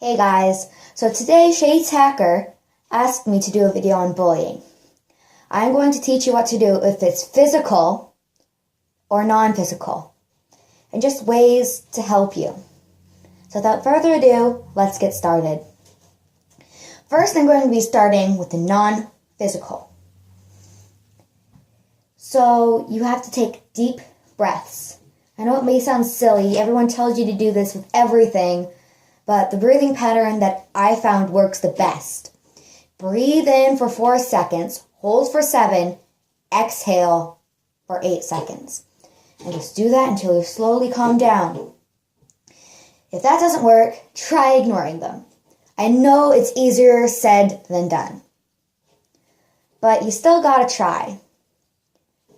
Hey guys, so today Shades Hacker asked me to do a video on bullying. I'm going to teach you what to do if it's physical or non-physical, and just ways to help you. So without further ado, let's get started. First, I'm going to be starting with the non-physical. So you have to take deep breaths. I know it may sound silly, everyone tells you to do this with everything, but the breathing pattern that I found works the best. Breathe in for 4 seconds, hold for 7, exhale for 8 seconds. And just do that until you slowly calm down. If that doesn't work, try ignoring them. I know it's easier said than done, but you still gotta try.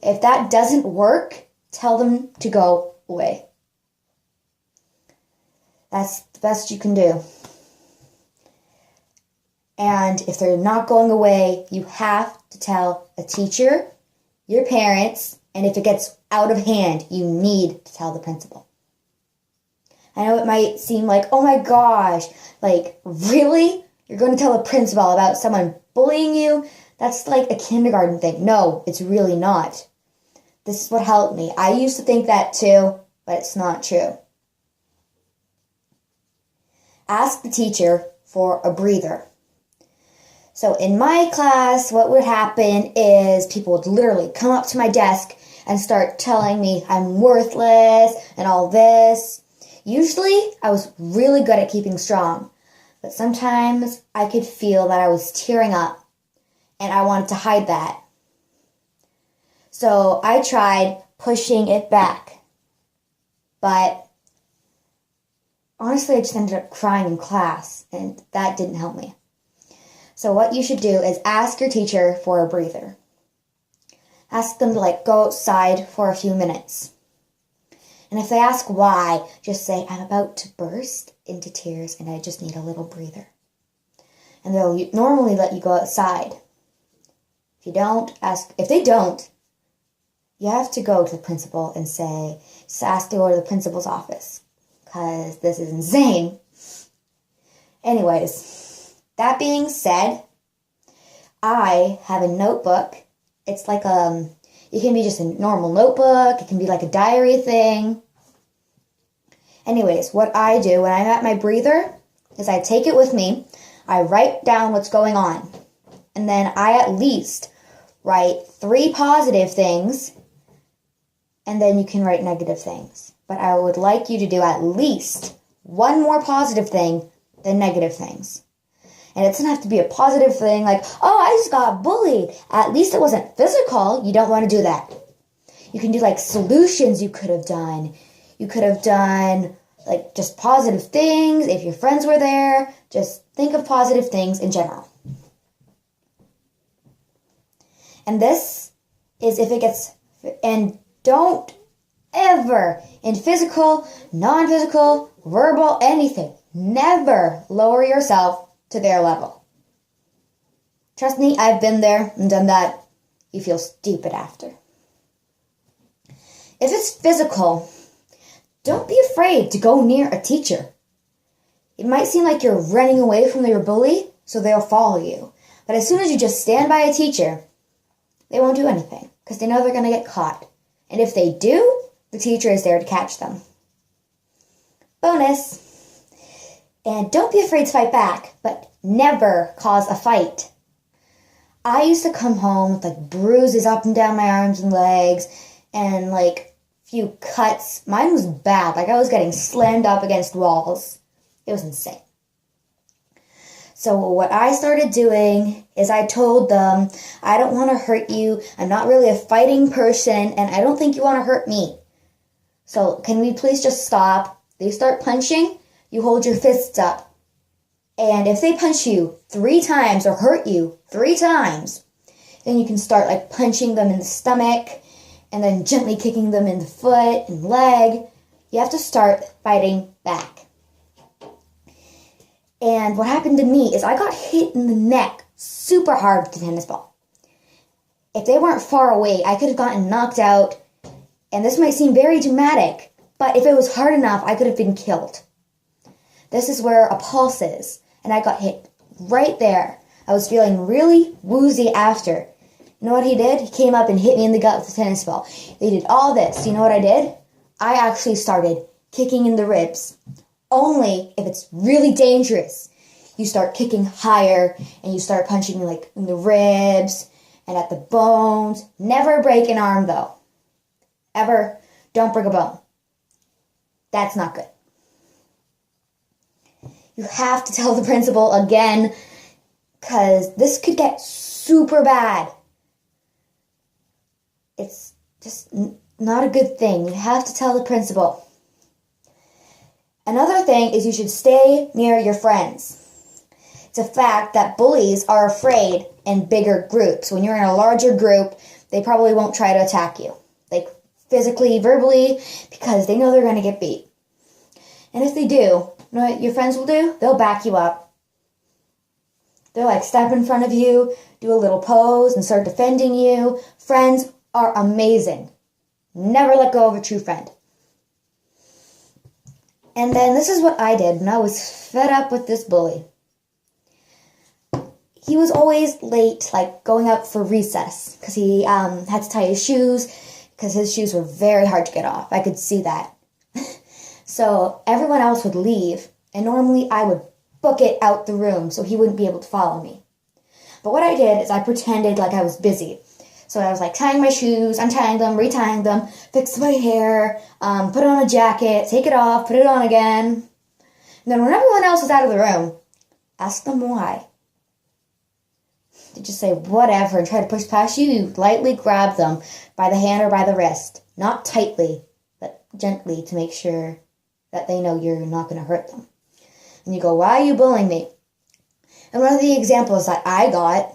If that doesn't work, tell them to go away. That's the best you can do. And if they're not going away, you have to tell a teacher, your parents, and if it gets out of hand, you need to tell the principal. I know it might seem like, oh my gosh, like, really? You're going to tell the principal about someone bullying you? That's like a kindergarten thing. No, it's really not. This is what helped me. I used to think that too, but it's not true. Ask the teacher for a breather. So in my class, what would happen is people would literally come up to my desk and start telling me I'm worthless and all this. Usually, I was really good at keeping strong, but sometimes I could feel that I was tearing up and I wanted to hide that. So I tried pushing it back, but honestly, I just ended up crying in class, and that didn't help me. So what you should do is ask your teacher for a breather. Ask them to go outside for a few minutes. And if they ask why, just say, I'm about to burst into tears and I just need a little breather. And they'll normally let you go outside. If they don't, you have to go to the principal and just ask to go to the principal's office. Because this is insane. Anyways, that being said, I have a notebook. It's it can be just a normal notebook. It can be like a diary thing. Anyways, what I do when I'm at my breather is I take it with me. I write down what's going on. And then I at least write 3 positive things. And then you can write negative things. But I would like you to do at least 1 more positive thing than negative things. And it doesn't have to be a positive thing like, oh, I just got bullied. At least it wasn't physical. You don't want to do that. You can do solutions you could have done. You could have done just positive things. If your friends were there, just think of positive things in general. And this is and don't ever, in physical, non-physical, verbal, anything, never lower yourself to their level. Trust me, I've been there and done that. You feel stupid after. If it's physical, don't be afraid to go near a teacher. It might seem like you're running away from your bully, so they'll follow you. But as soon as you just stand by a teacher, they won't do anything, because they know they're going to get caught. And if they do, the teacher is there to catch them. Bonus. And don't be afraid to fight back, but never cause a fight. I used to come home with bruises up and down my arms and legs and few cuts. Mine was bad. I was getting slammed up against walls. It was insane. So what I started doing is I told them, I don't want to hurt you. I'm not really a fighting person, and I don't think you want to hurt me. So can we please just stop? They start punching, you hold your fists up. And if they punch you 3 times or hurt you 3 times, then you can start punching them in the stomach and then gently kicking them in the foot and leg. You have to start fighting back. And what happened to me is I got hit in the neck super hard with the tennis ball. If they weren't far away, I could have gotten knocked out. And this might seem very dramatic, but if it was hard enough, I could have been killed. This is where a pulse is. And I got hit right there. I was feeling really woozy after. You know what he did? He came up and hit me in the gut with a tennis ball. They did all this. You know what I did? I actually started kicking in the ribs. Only if it's really dangerous. You start kicking higher and you start punching like in the ribs and at the bones. Never break an arm though. Ever. Don't break a bone. That's not good. You have to tell the principal again because this could get super bad. It's just not a good thing. You have to tell the principal. Another thing is you should stay near your friends. It's a fact that bullies are afraid in bigger groups. When you're in a larger group, they probably won't try to attack you. Like physically, verbally, because they know they're going to get beat. And if they do, you know what your friends will do? They'll back you up. They'll like step in front of you, do a little pose, and start defending you. Friends are amazing. Never let go of a true friend. And then this is what I did when I was fed up with this bully. He was always late, like going out for recess, because he had to tie his shoes, because his shoes were very hard to get off. I could see that. So everyone else would leave, and normally I would book it out the room so he wouldn't be able to follow me. But what I did is I pretended like I was busy. So I was like tying my shoes, untying them, retying them, fix my hair, put on a jacket, take it off, put it on again. And then when everyone else was out of the room, ask them why. They just say whatever and try to push past you. You lightly grab them by the hand or by the wrist. Not tightly, but gently to make sure that they know you're not going to hurt them. And you go, why are you bullying me? And one of the examples that I got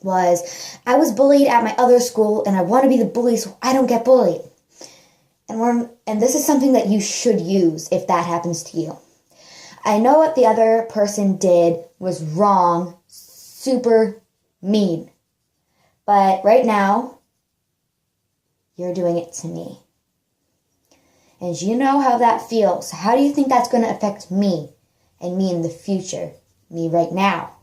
was I was bullied at my other school and I want to be the bully so I don't get bullied. And this is something that you should use if that happens to you. I know what the other person did was wrong, super mean. But right now, you're doing it to me. And you know how that feels. How do you think that's going to affect me and me in the future? Me right now.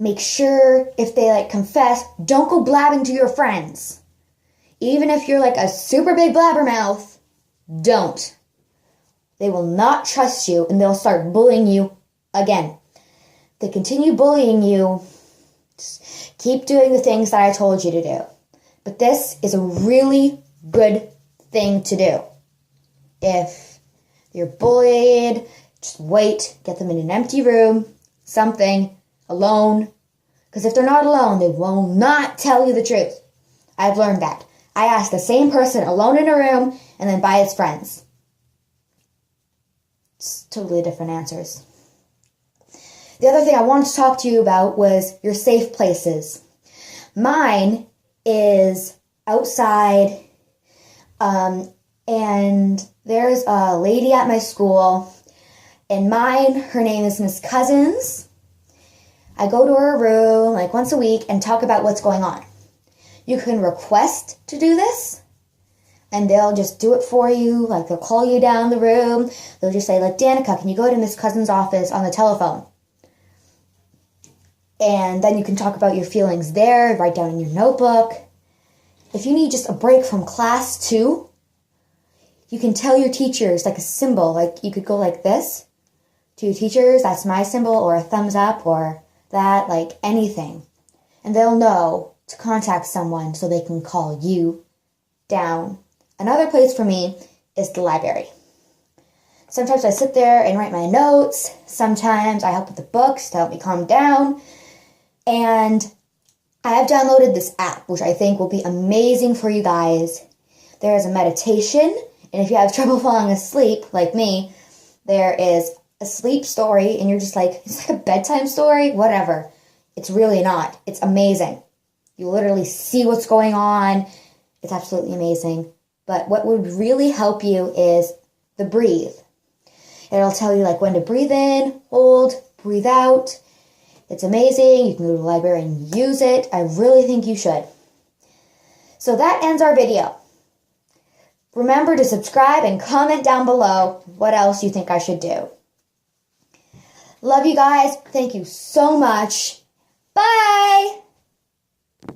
Make sure if they confess, don't go blabbing to your friends. Even if you're a super big blabbermouth, don't. They will not trust you and they'll start bullying you again. If they continue bullying you, just keep doing the things that I told you to do. But this is a really good thing to do. If you're bullied, just wait, get them in an empty room, something, alone. Because if they're not alone, they will not tell you the truth. I've learned that. I asked the same person alone in a room and then by his friends. It's totally different answers. The other thing I wanted to talk to you about was your safe places. Mine is outside, and there's a lady at my school, and mine, her name is Miss Cousins. I go to her room once a week and talk about what's going on. You can request to do this, and they'll just do it for you. They'll call you down the room. They'll just say, Danica, can you go to Miss Cousins' office on the telephone? And then you can talk about your feelings there, write down in your notebook. If you need just a break from class too, you can tell your teachers a symbol. You could go like this to your teachers. That's my symbol, or a thumbs up, or that, anything. And they'll know to contact someone so they can call you down. Another place for me is the library. Sometimes I sit there and write my notes. Sometimes I help with the books to help me calm down. And I have downloaded this app, which I think will be amazing for you guys. There is a meditation, and if you have trouble falling asleep, like me, there is a sleep story, and you're just it's like a bedtime story, whatever. It's really not. It's amazing. You literally see what's going on. It's absolutely amazing. But what would really help you is the breathe. It'll tell you when to breathe in, hold, breathe out. It's amazing. You can go to the library and use it. I really think you should. So that ends our video. remember to subscribe and comment down below what else you think I should do. Love you guys. Thank you so much.